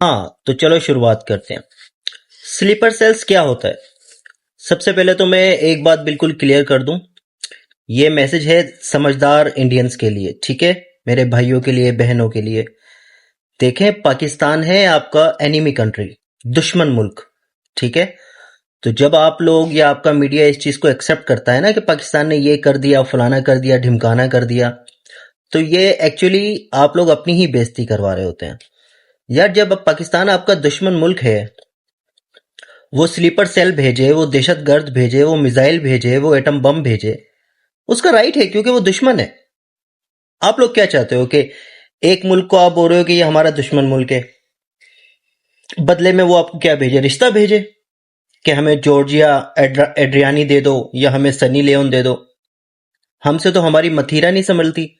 हाँ, तो चलो शुरुआत करते हैं। स्लीपर सेल्स क्या होता है? सबसे पहले तो मैं एक बात बिल्कुल क्लियर कर दूं। ये मैसेज है समझदार इंडियंस के लिए, ठीक है? मेरे भाइयों के लिए, बहनों के लिए। देखें, पाकिस्तान है आपका एनिमी कंट्री, दुश्मन मुल्क, ठीक है? तो जब आप लोग या आपका मीडिया इस चीज को एक्सेप्ट करता है ना कि पाकिस्तान ने ये कर दिया, फलाना कर दिया, ढिमकाना कर दिया, तो ये एक्चुअली आप लोग अपनी ही बेइज्जती करवा रहे होते हैं। यार, जब पाकिस्तान आपका दुश्मन मुल्क है, वो स्लीपर सेल भेजे, वो दहशतगर्द भेजे, वो मिसाइल भेजे, वो एटम बम भेजे, उसका राइट है क्योंकि वो दुश्मन है। आप लोग क्या चाहते हो कि एक मुल्क को आप बोल रहे हो कि ये हमारा दुश्मन मुल्क है, बदले में वो आपको क्या भेजे? रिश्ता भेजे कि हमें जॉर्जिया एड्रियानी दे दो या हमें सनी लियोन दे दो। हमसे तो हमारी मथीरा नहीं संभलती,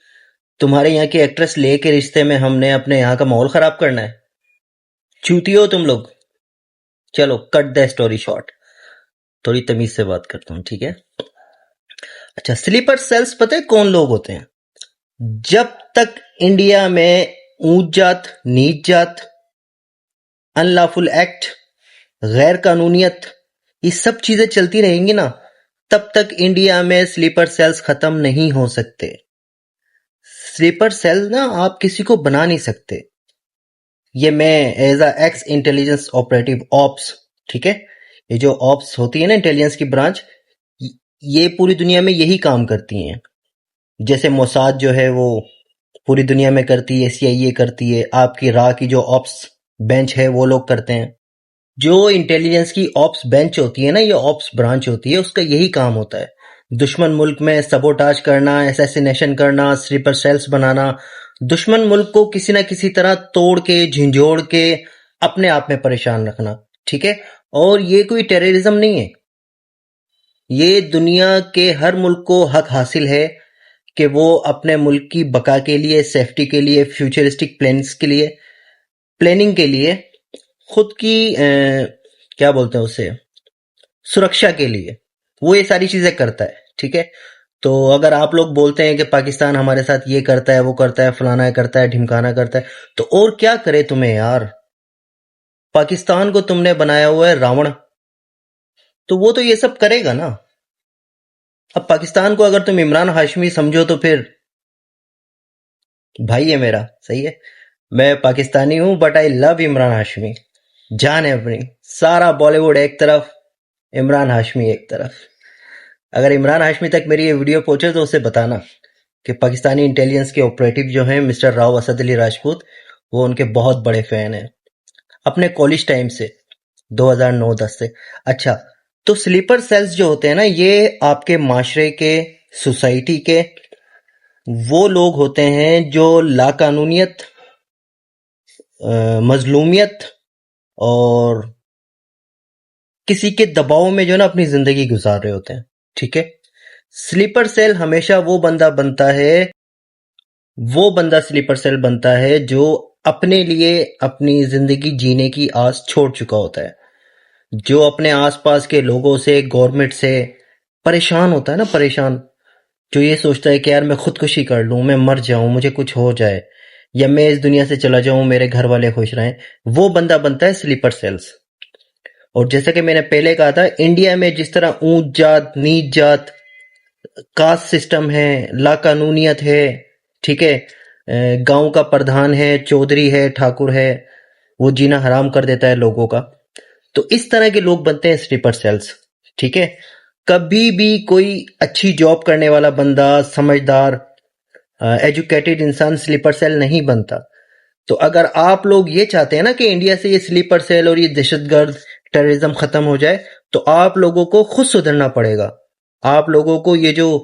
तुम्हारे यहाँ की एक्ट्रेस लेके रिश्ते में हमने अपने यहाँ का माहौल खराब करना है? चूती हो तुम लोग। चलो कट द स्टोरी शॉर्ट, थोड़ी तमीज से बात करता हूँ, ठीक है? अच्छा, स्लीपर सेल्स पता है कौन लोग होते हैं? जब तक इंडिया में ऊंच जात, नीच जात, अनलॉफुल एक्ट, गैर कानूनियत, ये सब चीजें चलती रहेंगी ना, तब तक इंडिया में स्लीपर सेल्स खत्म नहीं हो सकते। स्लीपर सेल ना आप किसी को बना नहीं सकते। ये मैं as a ex intelligence operative ops, ठीक है, ये जो ऑप्स होती है ना इंटेलिजेंस की ब्रांच, ये पूरी दुनिया में यही काम करती हैं। जैसे मोसाद जो है वो पूरी दुनिया में करती है, सीआईए करती है, आपकी रा की जो ऑप्स बेंच है वो लोग करते हैं। जो इंटेलिजेंस की ऑप्स बेंच होती है ना, ये ऑप्स ब्रांच होती है, उसका यही काम होता है। दुश्मन मुल्क में सबोटाज करना, असैसिनेशन करना, स्लीपर सेल्स बनाना, दुश्मन मुल्क को किसी ना किसी तरह तोड़ के, झिंझोड़ के अपने आप में परेशान रखना, ठीक है? और ये कोई टेररिज्म नहीं है। ये दुनिया के हर मुल्क को हक हासिल है कि वो अपने मुल्क की बका के लिए, सेफ्टी के लिए, फ्यूचरिस्टिक प्लान्स के लिए, प्लानिंग के लिए, खुद की क्या बोलते हैं उसे, सुरक्षा के लिए वो ये सारी चीजें करता है, ठीक है? तो अगर आप लोग बोलते हैं कि पाकिस्तान हमारे साथ ये करता है, वो करता है, फलाना करता है, ढिमकाना करता है, तो और क्या करे तुम्हें यार? पाकिस्तान को तुमने बनाया हुआ है रावण, तो वो तो ये सब करेगा ना। अब पाकिस्तान को अगर तुम इमरान हाशमी समझो तो फिर भाई है मेरा, सही है? मैं पाकिस्तानी हूं but I love Imran Hashmi, जान है अपनी। सारा बॉलीवुड एक तरफ, इमरान हाशमी एक तरफ। अगर इमरान हाशमी तक मेरी ये वीडियो पहुंचे तो उसे बताना कि पाकिस्तानी इंटेलिजेंस के ऑपरेटिव जो हैं मिस्टर राव असद अली राजपूत, वो उनके बहुत बड़े फैन हैं अपने कॉलेज टाइम से, 2009-10 से। अच्छा, तो स्लीपर सेल्स जो होते हैं ना, ये आपके माशरे के, सोसाइटी के वो लोग होते हैं जो लाकानूनियत, मजलूमियत और किसी के दबाव में जो है ना अपनी जिंदगी गुजार रहे होते हैं, ठीक है? स्लीपर सेल हमेशा वो बंदा स्लीपर सेल बनता है जो अपने लिए अपनी जिंदगी जीने की आस छोड़ चुका होता है, जो अपने आसपास के लोगों से, गवर्नमेंट से परेशान होता है ना, परेशान, जो ये सोचता है कि यार मैं खुदकुशी कर लूं, मैं मर जाऊं, मुझे कुछ हो जाए, या मैं इस दुनिया से चला जाऊं, मेरे घर वाले खुश रहें, वो बंदा बनता है स्लीपर सेल्स। और जैसा कि मैंने पहले कहा था, इंडिया में जिस तरह ऊंच जात, नीच जात, कास्ट सिस्टम है, लाकानूनियत है, ठीक है, गांव का प्रधान है, चौधरी है, ठाकुर है, वो जीना हराम कर देता है लोगों का, तो इस तरह के लोग बनते हैं स्लीपर सेल्स, ठीक है? कभी भी कोई अच्छी जॉब करने वाला बंदा, समझदार, एजुकेटेड इंसान स्लीपर सेल नहीं बनता। तो अगर आप लोग ये चाहते हैं ना कि इंडिया से ये स्लीपर सेल और ये दहशतगर्द टेररिज्म खत्म हो जाए, तो आप लोगों को खुद सुधरना पड़ेगा। आप लोगों को ये जो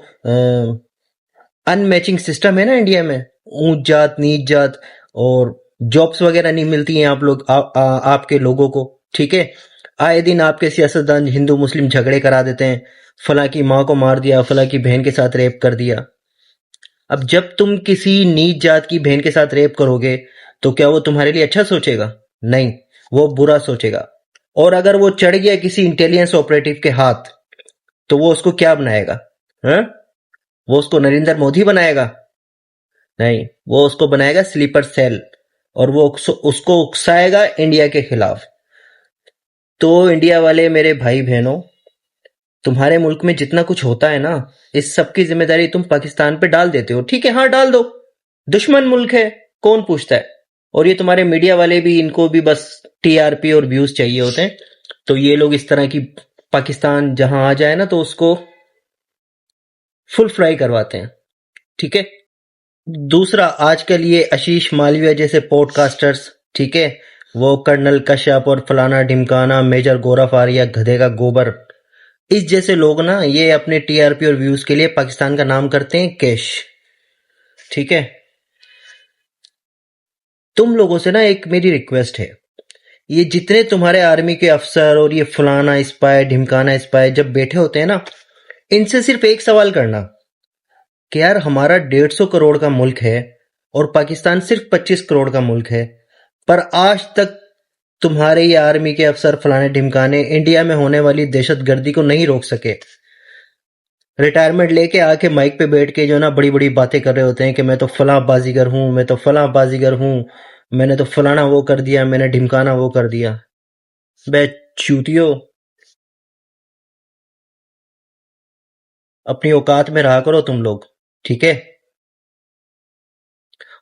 अनमैचिंग सिस्टम है ना इंडिया में, ऊंच जात, नीच जात, और जॉब्स वगैरह नहीं मिलती हैं आपके लोगों को, ठीक है? आए दिन आपके सियासतदान हिंदू मुस्लिम झगड़े करा देते हैं, फला की माँ को मार दिया, फला की बहन के साथ रेप कर दिया। अब जब तुम किसी नीच जात की बहन के साथ रेप करोगे, तो क्या वो तुम्हारे लिए अच्छा सोचेगा? नहीं, वो बुरा सोचेगा। और अगर वो चढ़ गया किसी इंटेलिजेंस ऑपरेटिव के हाथ, तो वो उसको क्या बनाएगा? हाँ? वो उसको नरेंद्र मोदी बनाएगा? नहीं, वो उसको बनाएगा स्लीपर सेल। और वो उसको उकसाएगा इंडिया के खिलाफ। तो इंडिया वाले मेरे भाई बहनों, तुम्हारे मुल्क में जितना कुछ होता है ना, इस सब की जिम्मेदारी तुम पाकिस्तान पे डाल देते हो। ठीक है, हाँ डाल दो, दुश्मन मुल्क है, कौन पूछता है। और ये तुम्हारे मीडिया वाले भी, इनको भी बस टीआरपी और व्यूज चाहिए होते हैं, तो ये लोग इस तरह की पाकिस्तान जहां आ जाए ना तो उसको फुल फ्राई करवाते हैं। ठीक है। दूसरा, आजकल ये आशीष मालविया जैसे पॉडकास्टर्स, ठीक है, वो कर्नल कश्यप और फलाना ढिमकाना, मेजर गौरव आर्या गधे का गोबर, इस जैसे लोग ना, ये अपने टीआरपी और व्यूज के लिए पाकिस्तान का नाम करते हैं कैश। ठीक है। तुम लोगों से ना एक मेरी रिक्वेस्ट है, ये जितने तुम्हारे आर्मी के अफसर और ये फलाना स्पाई ढिमकाना स्पाई जब बैठे होते हैं ना, इनसे सिर्फ एक सवाल करना कि यार हमारा 150 करोड़ का मुल्क है और पाकिस्तान सिर्फ 25 करोड़ का मुल्क है, पर आज तक तुम्हारे ये आर्मी के अफसर फलाने ढिमकाने इंडिया में होने वाली दहशतगर्दी को नहीं रोक सके। रिटायरमेंट लेके आके माइक पे बैठ के जो ना बड़ी बड़ी बातें कर रहे होते हैं कि मैं तो फलां बाजीगर हूं, मैं तो फलां बाजीगर हूं, मैंने तो फलाना वो कर दिया, मैंने ढिमकाना वो कर दिया। बे चूतियो, अपनी औकात में रहा करो तुम लोग। ठीक है।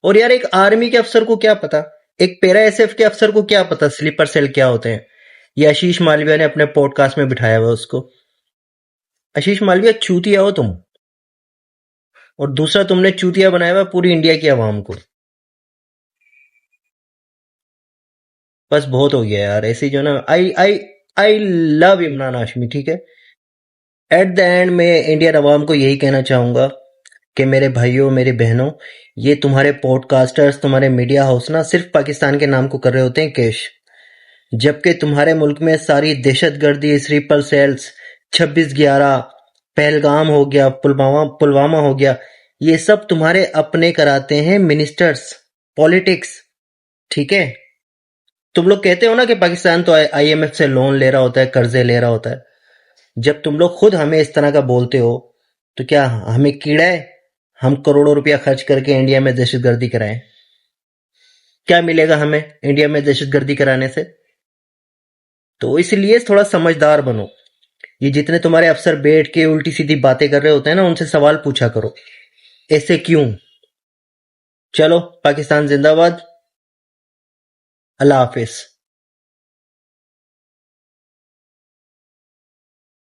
और यार एक आर्मी के अफसर को क्या पता, एक पैरा एसएफ के अफसर को क्या पता स्लीपर सेल क्या होते हैं। ये आशीष मालविया ने अपने पॉडकास्ट में बिठाया हुआ उसको। आशीष मालविया, चूतिया हो तुम, और दूसरा तुमने चूतिया बनाया हुआ पूरी इंडिया की आवाम को। बस बहुत हो गया यार, ऐसे जो ना, आई लव इमरान हाशमी। ठीक है। एट द एंड मैं इंडियन अवाम को यही कहना चाहूंगा कि मेरे भाइयों मेरी बहनों, ये तुम्हारे पॉडकास्टर्स, तुम्हारे मीडिया हाउस ना सिर्फ पाकिस्तान के नाम को कर रहे होते हैं कैश, जबकि तुम्हारे मुल्क में सारी दहशतगर्दी, स्लीपर सेल्स, 26/11, पहलगाम हो गया, पुलवामा पुलवामा हो गया, ये सब तुम्हारे अपने कराते हैं मिनिस्टर्स, पॉलिटिक्स। ठीक है। तुम लोग कहते हो ना कि पाकिस्तान तो आईएमएफ से लोन ले रहा होता है, कर्जे ले रहा होता है। जब तुम लोग खुद हमें इस तरह का बोलते हो, तो क्या हमें कीड़ा है हम करोड़ों रुपया खर्च करके इंडिया में दहशतगर्दी कराएं? क्या मिलेगा हमें इंडिया में दहशतगर्दी कराने से? तो इसलिए थोड़ा समझदार बनो। ये जितने तुम्हारे अफसर बैठ के उल्टी सीधी बातें कर रहे होते हैं ना, उनसे सवाल पूछा करो, ऐसे क्यों। चलो, पाकिस्तान जिंदाबाद। अल्लाह हाफिज।